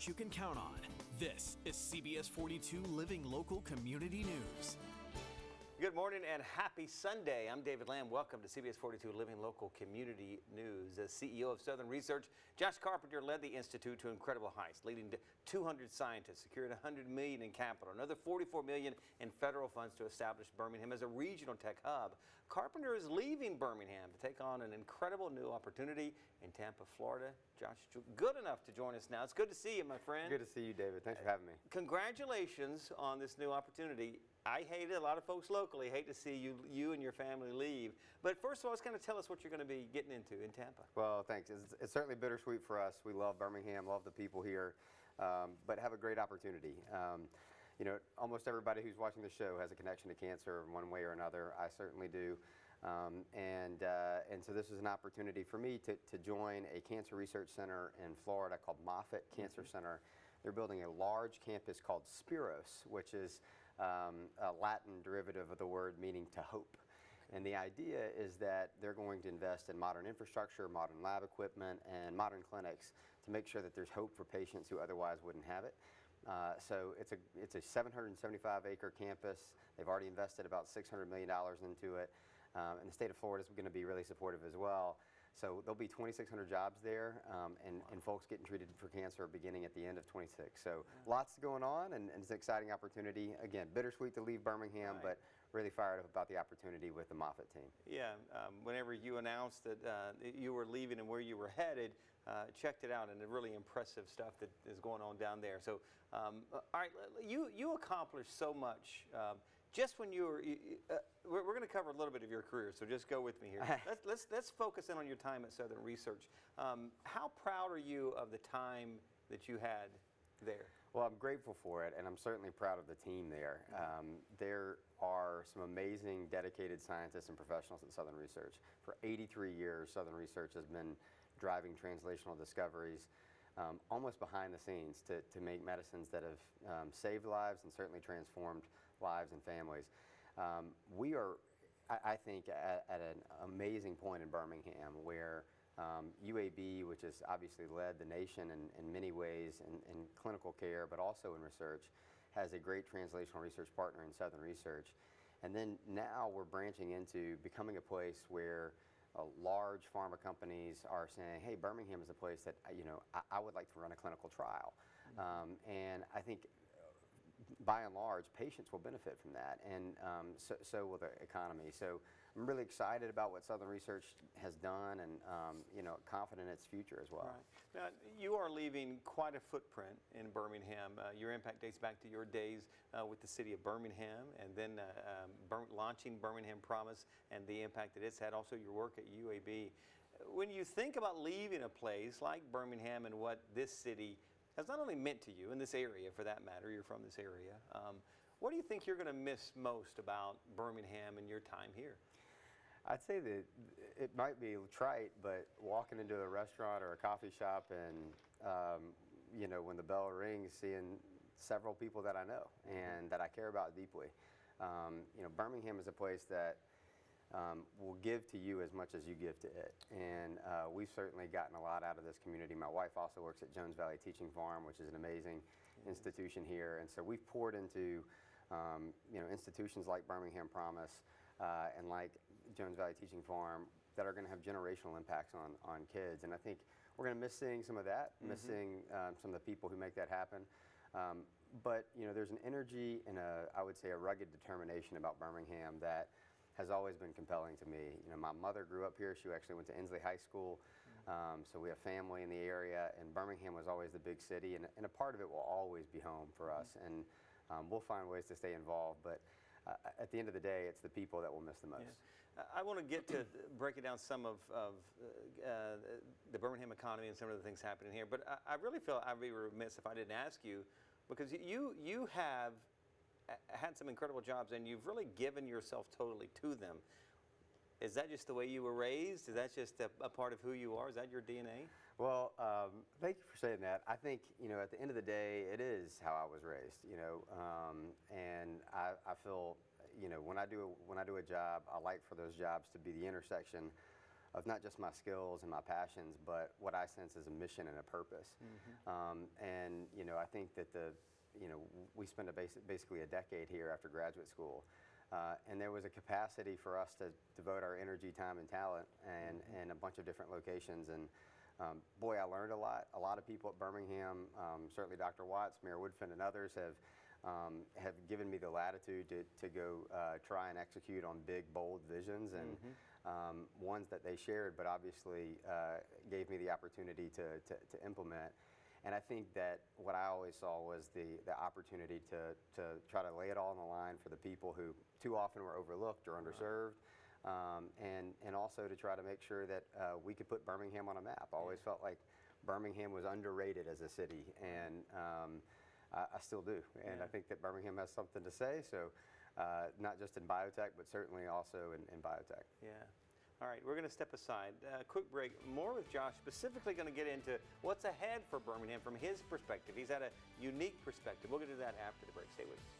research you can count on. This is CBS 42 Living Local Community News. Good morning and happy Sunday. I'm David Lamb. Welcome to CBS 42 Living Local Community News. The CEO of Southern Research, Josh Carpenter, led the Institute to incredible heights, leading to 200 scientists, secured $100 million in capital, another $44 million in federal funds to establish Birmingham as a regional tech hub. Carpenter is leaving Birmingham to take on an incredible new opportunity in Tampa, Florida. Josh, good enough to join us now. It's good to see you, my friend. Good to see you, David. Thanks for having me. Congratulations on this new opportunity. I hate it. A lot of folks locally hate to see you and your family leave. But first of all, just kind of tell us what you're going to be getting into in Tampa. Well, thanks. It's certainly bittersweet for us. We love Birmingham, love the people here, but have a great opportunity. You know, almost everybody who's watching the show has a connection to cancer in one way or another. I certainly do. And so this is an opportunity for me to join a cancer research center in Florida called Moffitt Cancer Center. They're building a large campus called Spiros, which is a Latin derivative of the word meaning to hope. And the idea is that they're going to invest in modern infrastructure, modern lab equipment, and modern clinics to make sure that there's hope for patients who otherwise wouldn't have it. So it's a 775-acre campus. They've already invested about $600 million into it. And the state of Florida is going to be really supportive as well. So there'll be 2,600 jobs there, and folks getting treated for cancer beginning at the end of 26. So lots going on, and it's an exciting opportunity. Again, bittersweet to leave Birmingham, but really fired up about the opportunity with the Moffitt team. Yeah, whenever you announced that you were leaving and where you were headed, checked it out, and the really impressive stuff that is going on down there. So, all right, you accomplished so much. Just when you were, we're going to cover a little bit of your career, so just go with me here. Let's focus in on your time at Southern Research. How proud are you of the time that you had there? Well, I'm grateful for it, and I'm certainly proud of the team there. There are some amazing, dedicated scientists and professionals at Southern Research. For 83 years, Southern Research has been driving translational discoveries almost behind the scenes to make medicines that have saved lives and certainly transformed lives and families. We are, I think, at an amazing point in Birmingham where UAB, which has obviously led the nation in many ways in clinical care, but also in research, has a great translational research partner in Southern Research. And then now we're branching into becoming a place where large pharma companies are saying, hey, Birmingham is a place that, you know, I would like to run a clinical trial. And I think by and large, patients will benefit from that, and so will the economy. So I'm really excited about what Southern Research has done, and you know, confident in its future as well. Right. Now, you are leaving quite a footprint in Birmingham. Your impact dates back to your days with the city of Birmingham, and then launching Birmingham Promise and the impact that it's had. Also, your work at UAB. When you think about leaving a place like Birmingham and what this city has not only meant to you in this area, for that matter, you're from this area, what do you think you're going to miss most about Birmingham and your time here? I'd say that it might be trite, but walking into a restaurant or a coffee shop and, you know, when the bell rings, seeing several people that I know and that I care about deeply. You know, Birmingham is a place that will give to you as much as you give to it. And we've certainly gotten a lot out of this community. My wife also works at Jones Valley Teaching Farm, which is an amazing institution here. And so we've poured into you know, institutions like Birmingham Promise and like Jones Valley Teaching Farm that are going to have generational impacts on kids. And I think we're going to miss seeing some of that, missing some of the people who make that happen. But you know, there's an energy and I would say a rugged determination about Birmingham that has always been compelling to me. You know, my mother grew up here. She actually went to Inslee High School, so we have family in the area, and Birmingham was always the big city, and a part of it will always be home for us, and we'll find ways to stay involved, but at the end of the day, it's the people that we'll miss the most. Yeah. I want to get to breaking down some of the Birmingham economy and some of the things happening here, but I really feel I'd be remiss if I didn't ask you, because you have had some incredible jobs, and you've really given yourself totally to them. Is that just the way you were raised? Is that just a part of who you are? Is that your DNA? Well, thank you for saying that. I think, you know, at the end of the day, it is how I was raised, you know, and I feel, you know, when I do a job, I like for those jobs to be the intersection of not just my skills and my passions, but what I sense as a mission and a purpose. And, you I think that we spent basically a decade here after graduate school. And there was a capacity for us to devote our energy, time, and talent and a bunch of different locations. And boy, I learned a lot. A lot of people at Birmingham, certainly Dr. Watts, Mayor Woodfin, and others have given me the latitude to go try and execute on big, bold visions and ones that they shared, but obviously gave me the opportunity to implement. And I think that what I always saw was the opportunity to try to lay it all on the line for the people who too often were overlooked or underserved, and also to try to make sure that we could put Birmingham on a map. I always felt like Birmingham was underrated as a city, and I still do. And I think that Birmingham has something to say, so not just in biotech, but certainly also in biotech. Yeah. All right, we're going to step aside. Quick break. More with Josh, specifically going to get into what's ahead for Birmingham from his perspective. He's had a unique perspective. We'll get to that after the break. Stay with us.